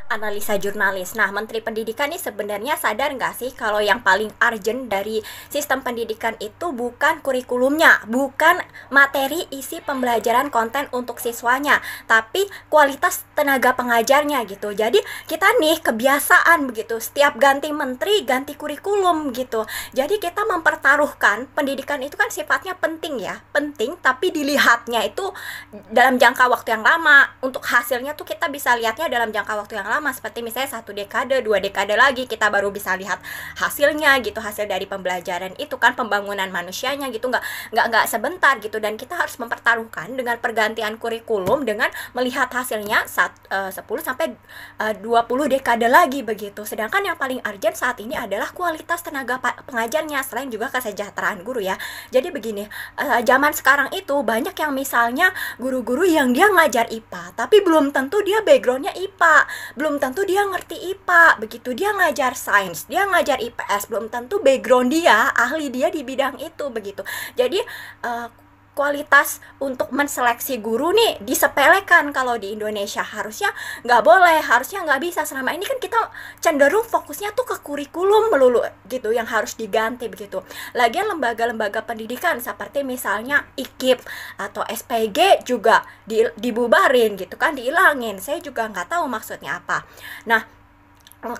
analisa jurnalis. Nah, Menteri Pendidikan ini sebenarnya sadar nggak sih kalau yang paling urgent dari sistem pendidikan itu bukan kurikulumnya, bukan materi isi pembelajaran konten untuk siswanya, tapi kualitas tenaga pengajarnya gitu. Jadi kita nih kebiasaan begitu, setiap ganti menteri ganti kurikulum gitu. Jadi kita mempertaruhkan pendidikan itu kan sifatnya penting ya, penting tapi dilihatnya itu dalam jangka waktu yang lama. Untuk hasilnya tuh kita bisa lihatnya dalam jangka waktu yang lama, seperti misalnya 1 dekade 2 dekade lagi kita baru bisa lihat hasilnya gitu, hasil dari pembelajaran itu kan, pembangunan manusianya gitu, nggak sebentar gitu. Dan kita harus mempertaruhkan dengan pergantian kurikulum dengan melihat hasilnya 10 sampai 20 dekade lagi begitu. Sedangkan yang paling urgent saat ini adalah kualitas tenaga pengajarnya, selain juga kesejahteraan guru ya. Jadi begini, zaman sekarang itu banyak yang misalnya guru-guru yang dia ngajar IPA tapi belum tentu dia backgroundnya IPA, belum tentu dia ngerti IPA begitu. Dia ngajar sains, dia ngajar IPS, belum tentu background dia, ahli dia di bidang itu begitu. Jadi kualitas untuk menseleksi guru nih disepelekan kalau di Indonesia. Harusnya nggak boleh, harusnya nggak bisa. Selama ini kan kita cenderung fokusnya tuh ke kurikulum melulu gitu yang harus diganti begitu. Lagian lembaga-lembaga pendidikan seperti misalnya IKIP atau SPG juga dibubarin gitu kan, dihilangin. Saya juga nggak tahu maksudnya apa. Nah,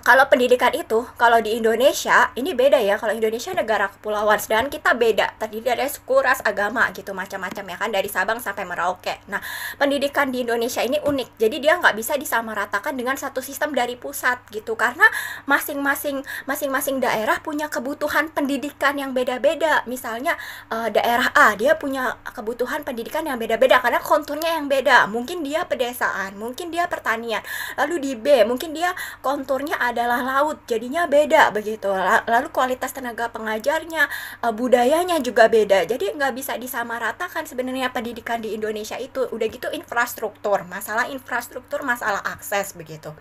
kalau pendidikan itu, kalau di Indonesia ini beda ya. Kalau Indonesia negara kepulauan, sedangkan kita beda, terdiri dari suku, ras, agama gitu, macam-macam ya kan, dari Sabang sampai Merauke. Nah, pendidikan di Indonesia ini unik, jadi dia nggak bisa disamaratakan dengan satu sistem dari pusat gitu, karena masing-masing daerah punya kebutuhan pendidikan yang beda-beda. Misalnya daerah A dia punya kebutuhan pendidikan yang beda-beda karena konturnya yang beda. Mungkin dia pedesaan, mungkin dia pertanian. Lalu di B mungkin dia konturnya adalah laut, jadinya beda begitu. Lalu kualitas tenaga pengajarnya, budayanya juga beda. Jadi nggak bisa disamaratakan sebenarnya pendidikan di Indonesia itu. Udah gitu infrastruktur, masalah akses begitu.